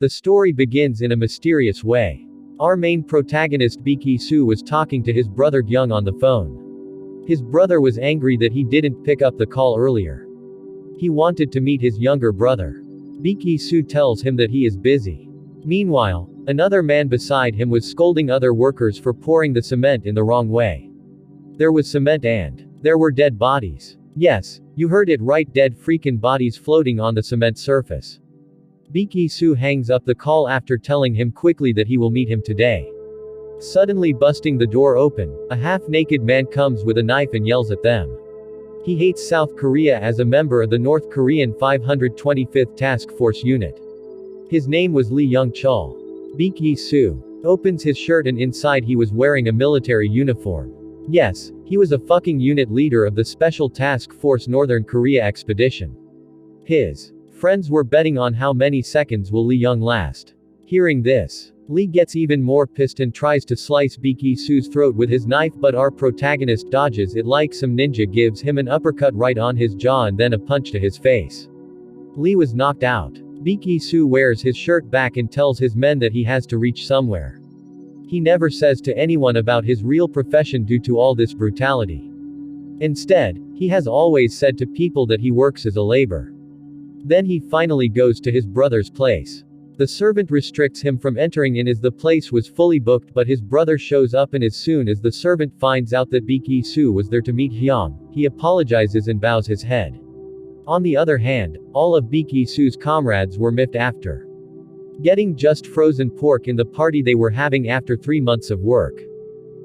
The story begins in a mysterious way. Our main protagonist Baek Yisu was talking to his brother Gyeong on the phone. His brother was angry that he didn't pick up the call earlier. He wanted to meet his younger brother. Baek Yisu tells him that he is busy. Meanwhile, another man beside him was scolding other workers for pouring the cement in the wrong way. There was cement and there were dead bodies. Yes, you heard it right, dead freaking bodies floating on the cement surface. Baek Yisu hangs up the call after telling him quickly that he will meet him today. Suddenly busting the door open, a half-naked man comes with a knife and yells at them. He hates South Korea as a member of the North Korean 525th Task Force Unit. His name was Lee Young-chul. Baek Yisu opens his shirt and inside he was wearing a military uniform. Yes, he was a fucking unit leader of the Special Task Force Northern Korea Expedition. His friends were betting on how many seconds will Lee Young last. Hearing this, Lee gets even more pissed and tries to slice Baek Yisu's throat with his knife, but our protagonist dodges it like some ninja, gives him an uppercut right on his jaw and then a punch to his face. Lee was knocked out. Baek Yisu wears his shirt back and tells his men that he has to reach somewhere. He never says to anyone about his real profession due to all this brutality. Instead, he has always said to people that he works as a labor. Then he finally goes to his brother's place. The servant restricts him from entering in as the place was fully booked, but his brother shows up and as soon as the servant finds out that Baek Yisu was there to meet Hyung, he apologizes and bows his head. On the other hand, all of Baek Yisu's comrades were miffed after getting just frozen pork in the party they were having after 3 months of work.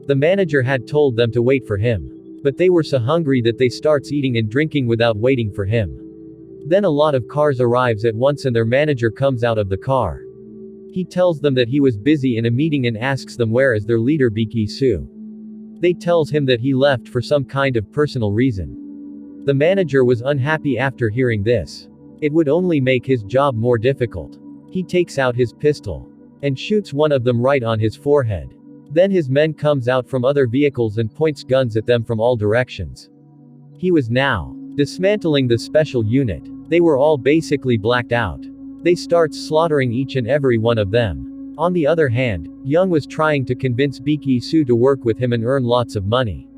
The manager had told them to wait for him. But they were so hungry that they starts eating and drinking without waiting for him. Then a lot of cars arrives at once and their manager comes out of the car. He tells them that he was busy in a meeting and asks them where is their leader Baek Yisu. They tells him that he left for some kind of personal reason. The manager was unhappy after hearing this. It would only make his job more difficult. He takes out his pistol and shoots one of them right on his forehead. Then his men comes out from other vehicles and points guns at them from all directions. He was now dismantling the special unit. They were all basically blacked out. They start slaughtering each and every one of them. On the other hand, Young was trying to convince Baek Yisu to work with him and earn lots of money.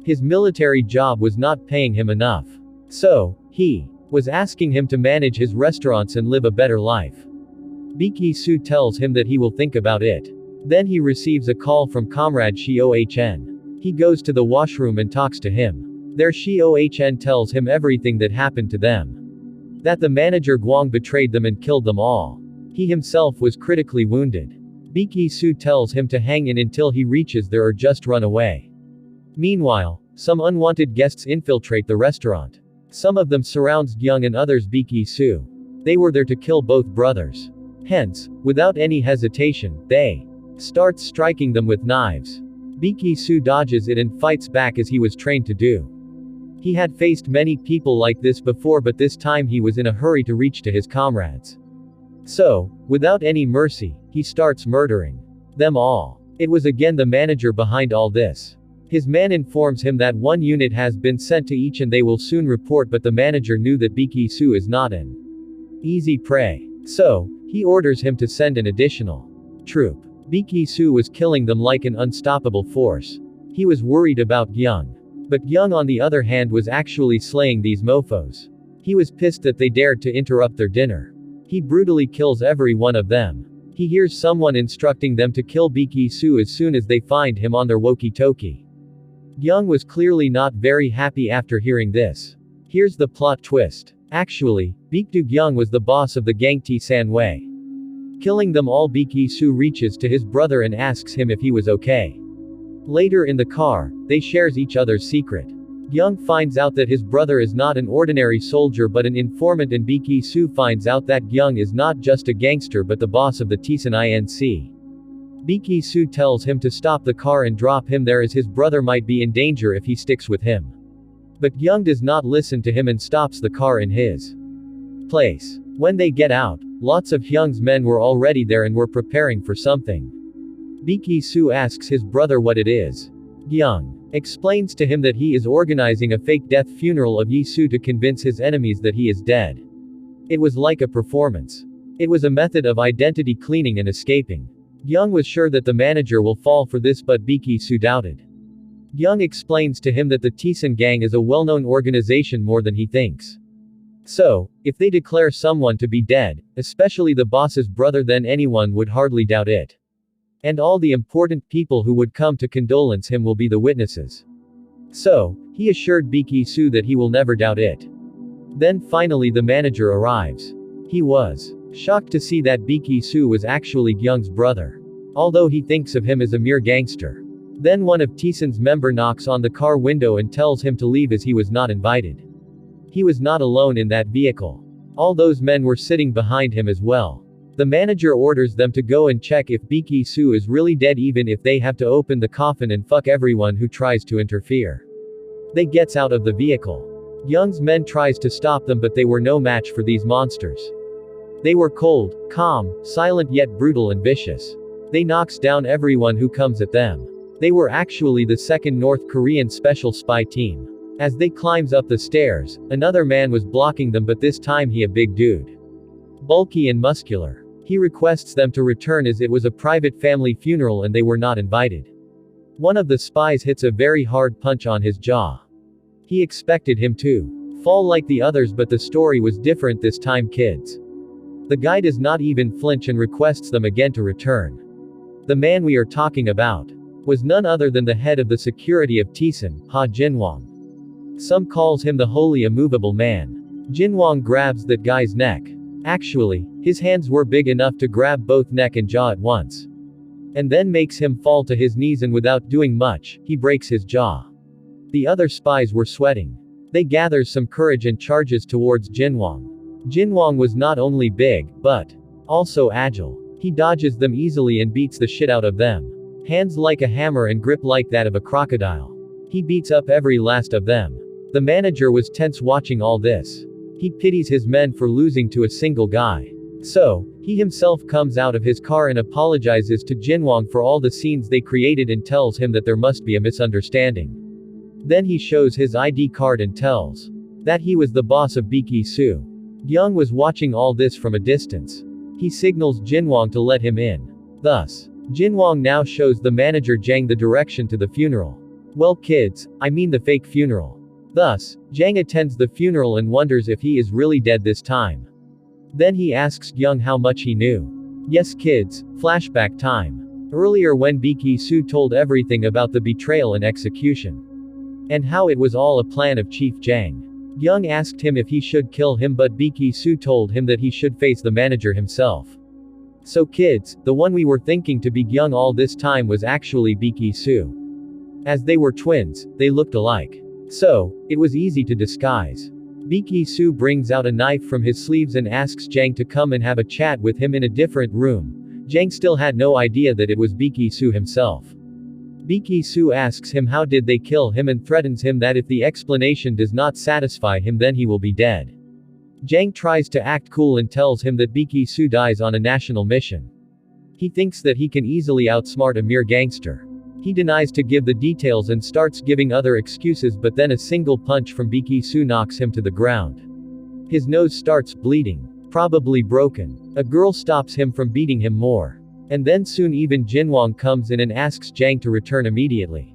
His military job was not paying him enough. So, he was asking him to manage his restaurants and live a better life. Baek Yisu tells him that he will think about it. Then he receives a call from comrade Shi-Oh-Chen. He goes to the washroom and talks to him. There Shi-Oh-Chen tells him everything that happened to them. That the manager Guang betrayed them and killed them all. He himself was critically wounded. Baek Yisu tells him to hang in until he reaches there or just run away. Meanwhile, some unwanted guests infiltrate the restaurant. Some of them surrounds Gyeong and others Baek Yisu. They were there to kill both brothers. Hence, without any hesitation, they starts striking them with knives. Baek Yisu dodges it and fights back as he was trained to do. He had faced many people like this before, but this time he was in a hurry to reach to his comrades. So, without any mercy, he starts murdering them all. It was again the manager behind all this. His man informs him that one unit has been sent to each and they will soon report, but the manager knew that Baek Yisu is not an easy prey. So, he orders him to send an additional troop. Baek Yisu was killing them like an unstoppable force. He was worried about Gyeong. But Gyeong on the other hand was actually slaying these mofos. He was pissed that they dared to interrupt their dinner. He brutally kills every one of them. He hears someone instructing them to kill Baek Yisu as soon as they find him on their walkie-talkie. Gyeong was clearly not very happy after hearing this. Here's the plot twist. Actually, Baek Dogyeong was the boss of the gang T-Sanway. Killing them all, Baek Yisu reaches to his brother and asks him if he was okay. Later in the car, they shares each other's secret. Gyeong finds out that his brother is not an ordinary soldier but an informant, and Baek Yisu finds out that Gyeong is not just a gangster but the boss of the Tisan Inc. Baek Yisu tells him to stop the car and drop him there as his brother might be in danger if he sticks with him. But Gyeong does not listen to him and stops the car in his place. When they get out, lots of Hyung's men were already there and were preparing for something. Baek Yisu asks his brother what it is. Gyeong explains to him that he is organizing a fake death funeral of Yisu to convince his enemies that he is dead. It was like a performance. It was a method of identity cleaning and escaping. Young was sure that the manager will fall for this, but Baek Yisu doubted. Young explains to him that the Tisan gang is a well-known organization more than he thinks. So, if they declare someone to be dead, especially the boss's brother, then anyone would hardly doubt it. And all the important people who would come to condolence him will be the witnesses. So, he assured Baek Yisu that he will never doubt it. Then finally the manager arrives. He was shocked to see that Baek Yisu was actually Young's brother, although he thinks of him as a mere gangster. Then one of Tisan's member knocks on the car window and tells him to leave as he was not invited. He was not alone in that vehicle. All those men were sitting behind him as well. The manager orders them to go and check if Baek Yisu is really dead, even if they have to open the coffin and fuck everyone who tries to interfere. They gets out of the vehicle. Young's men tries to stop them, but they were no match for these monsters. They were cold, calm, silent, yet brutal and vicious. They knocks down everyone who comes at them. They were actually the 2nd North Korean special spy team. As they climbs up the stairs, another man was blocking them, but this time he a big dude. Bulky and muscular. He requests them to return as it was a private family funeral and they were not invited. One of the spies hits a very hard punch on his jaw. He expected him to fall like the others, but the story was different this time, kids. The guy does not even flinch and requests them again to return. The man we are talking about was none other than the head of the security of Tisan, Ha Jinwang. Some calls him the holy immovable man. Jinwang grabs that guy's neck. Actually, his hands were big enough to grab both neck and jaw at once. And then makes him fall to his knees, and without doing much, he breaks his jaw. The other spies were sweating. They gathers some courage and charges towards Jinwang. Jinwang was not only big, but also agile. He dodges them easily and beats the shit out of them. Hands like a hammer and grip like that of a crocodile. He beats up every last of them. The manager was tense watching all this. He pities his men for losing to a single guy. So, he himself comes out of his car and apologizes to Jinwang for all the scenes they created and tells him that there must be a misunderstanding. Then he shows his ID card and tells that he was the boss of Baek Yisu. Young was watching all this from a distance. He signals Jinwang to let him in. Thus, Jinwang now shows the manager Jang the direction to the funeral. Well kids, I mean the fake funeral. Thus, Jang attends the funeral and wonders if he is really dead this time. Then he asks Young how much he knew. Yes kids, flashback time. Earlier when Baek Yisu told everything about the betrayal and execution. And how it was all a plan of Chief Jang. Young asked him if he should kill him, but Baek Yisu told him that he should face the manager himself. So kids, the one we were thinking to be Young all this time was actually Baek Yisu. As they were twins, they looked alike. So, it was easy to disguise. Baek Yisu brings out a knife from his sleeves and asks Jang to come and have a chat with him in a different room. Jang still had no idea that it was Baek Yisu himself. Baek Yisu asks him how did they kill him and threatens him that if the explanation does not satisfy him then he will be dead. Jang tries to act cool and tells him that Baek Yisu dies on a national mission. He thinks that he can easily outsmart a mere gangster. He denies to give the details and starts giving other excuses, but then a single punch from Baek Yisu knocks him to the ground. His nose starts bleeding. Probably broken. A girl stops him from beating him more. And then soon even Jinwang comes in and asks Jang to return immediately.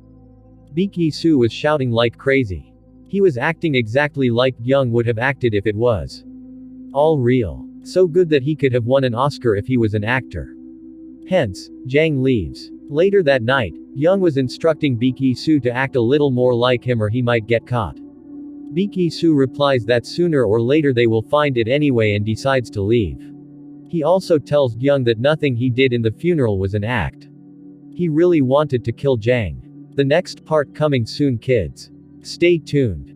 Baek Yisu was shouting like crazy. He was acting exactly like Young would have acted if it was all real. So good that he could have won an Oscar if he was an actor. Hence, Jang leaves. Later that night, Young was instructing Baek Yisu to act a little more like him or he might get caught. Baek Yisu replies that sooner or later they will find it anyway and decides to leave. He also tells Young that nothing he did in the funeral was an act. He really wanted to kill Jang. The next part coming soon kids. Stay tuned.